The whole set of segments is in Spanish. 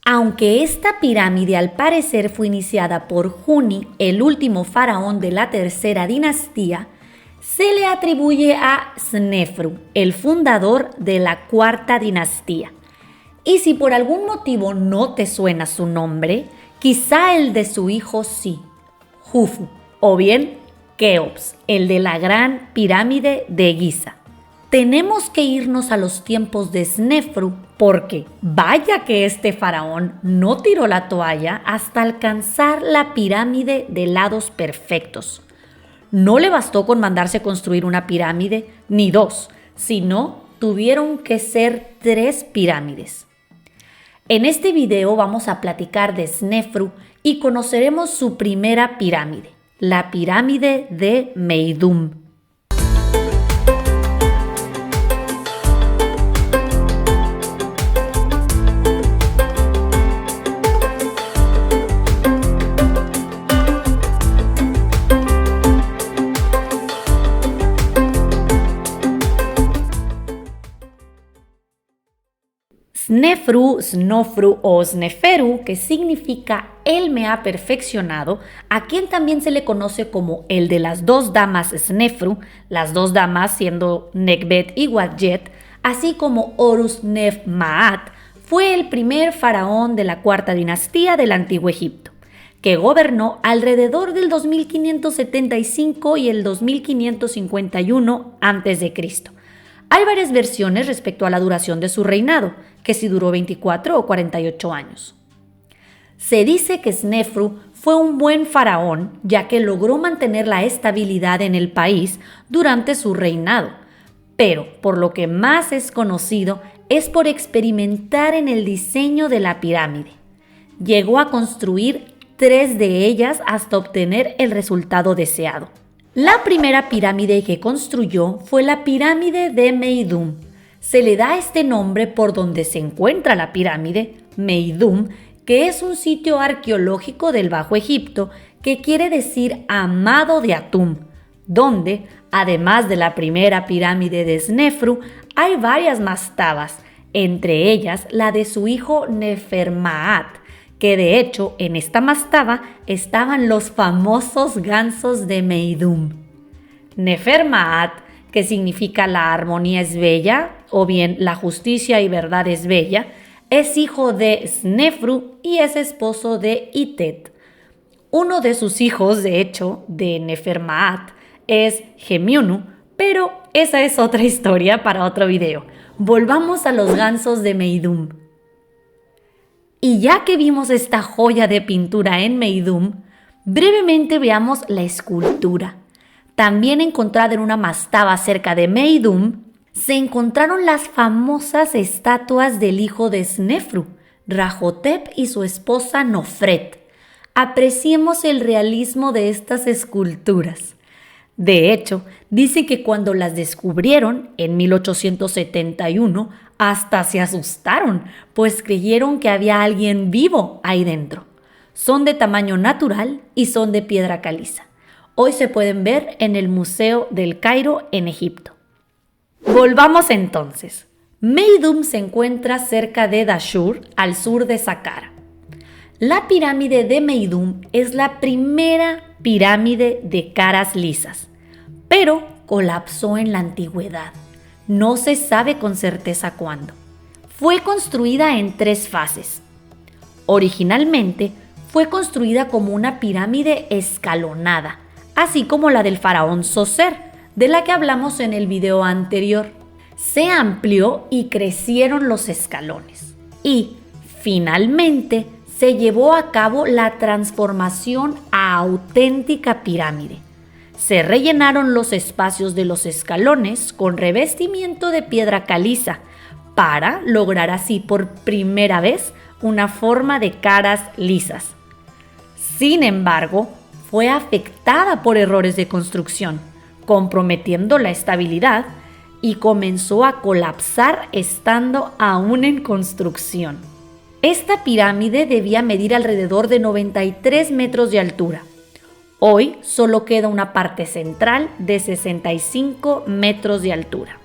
Aunque esta pirámide al parecer fue iniciada por Juni, el último faraón de la tercera dinastía, se le atribuye a Snefru, el fundador de la cuarta dinastía. Y si por algún motivo no te suena su nombre, quizá el de su hijo sí, Jufu, o bien Keops, el de la gran pirámide de Giza. Tenemos que irnos a los tiempos de Snefru porque vaya que este faraón no tiró la toalla hasta alcanzar la pirámide de lados perfectos. No le bastó con mandarse construir una pirámide ni dos, sino tuvieron que ser 3 pirámides. En este video vamos a platicar de Snefru y conoceremos su primera pirámide, la pirámide de Meidum. Snefru, Snofru o Sneferu, que significa Él me ha perfeccionado, a quien también se le conoce como el de las 2 damas Snefru, las 2 damas siendo Nekbet y Wadjet, así como Horus-Nef-Maat, fue el primer faraón de la cuarta dinastía del Antiguo Egipto, que gobernó alrededor del 2575 y el 2551 a.C. Hay varias versiones respecto a la duración de su reinado, que si duró 24 o 48 años. Se dice que Snefru fue un buen faraón, ya que logró mantener la estabilidad en el país durante su reinado, pero por lo que más es conocido es por experimentar en el diseño de la pirámide. Llegó a construir 3 de ellas hasta obtener el resultado deseado. La primera pirámide que construyó fue la pirámide de Meidum. Se le da este nombre por donde se encuentra la pirámide, Meidum, que es un sitio arqueológico del Bajo Egipto que quiere decir amado de Atum, donde, además de la primera pirámide de Snefru, hay varias mastabas, entre ellas la de su hijo Nefermaat, que de hecho en esta mastaba estaban los famosos gansos de Meidum. Nefermaat, que significa la armonía es bella, o bien la justicia y verdad es bella, es hijo de Snefru y es esposo de Itet. Uno de sus hijos, de hecho, de Nefermaat, es Gemiunu, pero esa es otra historia para otro video. Volvamos a los gansos de Meidum. Y ya que vimos esta joya de pintura en Meidum, brevemente veamos la escultura. También encontrada en una mastaba cerca de Meidum, se encontraron las famosas estatuas del hijo de Snefru, Rahotep y su esposa Nofret. Apreciemos el realismo de estas esculturas. De hecho, dice que cuando las descubrieron en 1871, hasta se asustaron, pues creyeron que había alguien vivo ahí dentro. Son de tamaño natural y son de piedra caliza. Hoy se pueden ver en el Museo del Cairo en Egipto. Volvamos entonces. Meidum se encuentra cerca de Dashur, al sur de Saqqara. La pirámide de Meidum es la primera pirámide de caras lisas, pero colapsó en la antigüedad. No se sabe con certeza cuándo. Fue construida en 3 fases. Originalmente fue construida como una pirámide escalonada, así como la del faraón Zoser, de la que hablamos en el video anterior. Se amplió y crecieron los escalones. Y, finalmente, se llevó a cabo la transformación a auténtica pirámide. Se rellenaron los espacios de los escalones con revestimiento de piedra caliza para lograr así por primera vez una forma de caras lisas. Sin embargo, fue afectada por errores de construcción, comprometiendo la estabilidad y comenzó a colapsar estando aún en construcción. Esta pirámide debía medir alrededor de 93 metros de altura. Hoy solo queda una parte central de 65 metros de altura.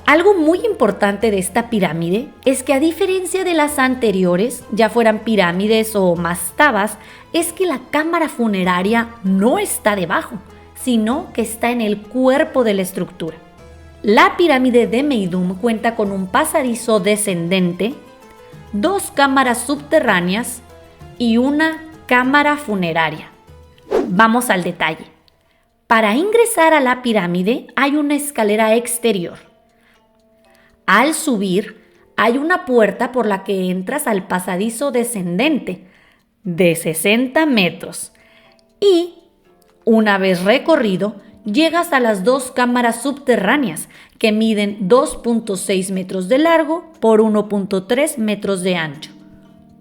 Algo muy importante de esta pirámide es que a diferencia de las anteriores, ya fueran pirámides o mastabas, es que la cámara funeraria no está debajo, sino que está en el cuerpo de la estructura. La pirámide de Meidum cuenta con un pasadizo descendente, 2 cámaras subterráneas y una cámara funeraria. Vamos al detalle. Para ingresar a la pirámide hay una escalera exterior. Al subir, hay una puerta por la que entras al pasadizo descendente de 60 metros y, una vez recorrido, llegas a las 2 cámaras subterráneas que miden 2.6 metros de largo por 1.3 metros de ancho,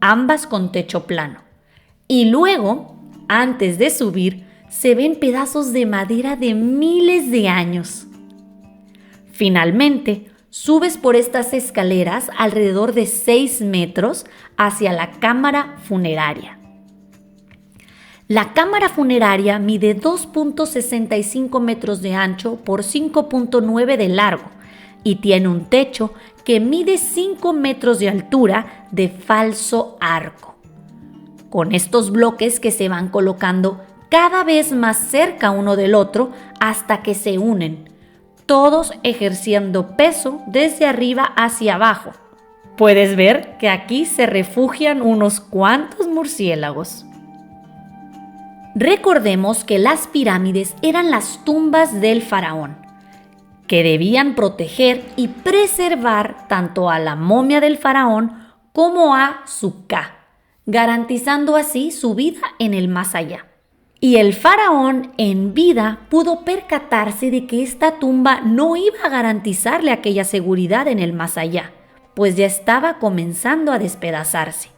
ambas con techo plano. Y luego, antes de subir, se ven pedazos de madera de miles de años. Finalmente, subes por estas escaleras alrededor de 6 metros hacia la cámara funeraria. La cámara funeraria mide 2.65 metros de ancho por 5.9 de largo y tiene un techo que mide 5 metros de altura de falso arco, con estos bloques que se van colocando cada vez más cerca uno del otro hasta que se unen, todos ejerciendo peso desde arriba hacia abajo. Puedes ver que aquí se refugian unos cuantos murciélagos. Recordemos que las pirámides eran las tumbas del faraón, que debían proteger y preservar tanto a la momia del faraón como a su Ka, garantizando así su vida en el más allá. Y el faraón en vida pudo percatarse de que esta tumba no iba a garantizarle aquella seguridad en el más allá, pues ya estaba comenzando a despedazarse.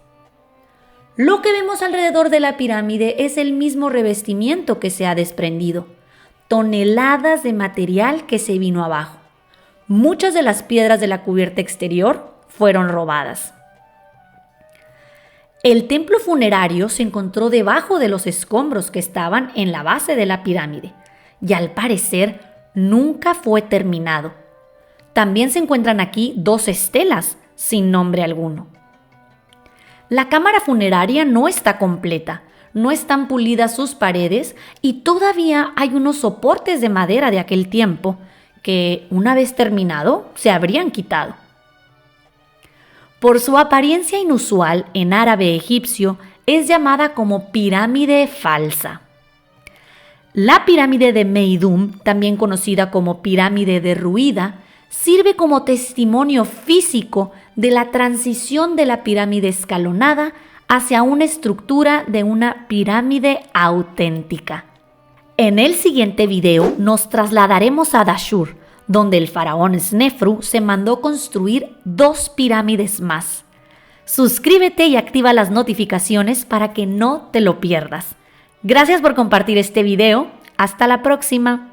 Lo que vemos alrededor de la pirámide es el mismo revestimiento que se ha desprendido, toneladas de material que se vino abajo. Muchas de las piedras de la cubierta exterior fueron robadas. El templo funerario se encontró debajo de los escombros que estaban en la base de la pirámide y al parecer nunca fue terminado. También se encuentran aquí 2 estelas sin nombre alguno. La cámara funeraria no está completa, no están pulidas sus paredes y todavía hay unos soportes de madera de aquel tiempo que, una vez terminado, se habrían quitado. Por su apariencia inusual en árabe egipcio, es llamada como pirámide falsa. La pirámide de Meidum, también conocida como pirámide derruida, sirve como testimonio físico de la transición de la pirámide escalonada hacia una estructura de una pirámide auténtica. En el siguiente video nos trasladaremos a Dashur, donde el faraón Snefru se mandó construir 2 pirámides más. Suscríbete y activa las notificaciones para que no te lo pierdas. Gracias por compartir este video. Hasta la próxima.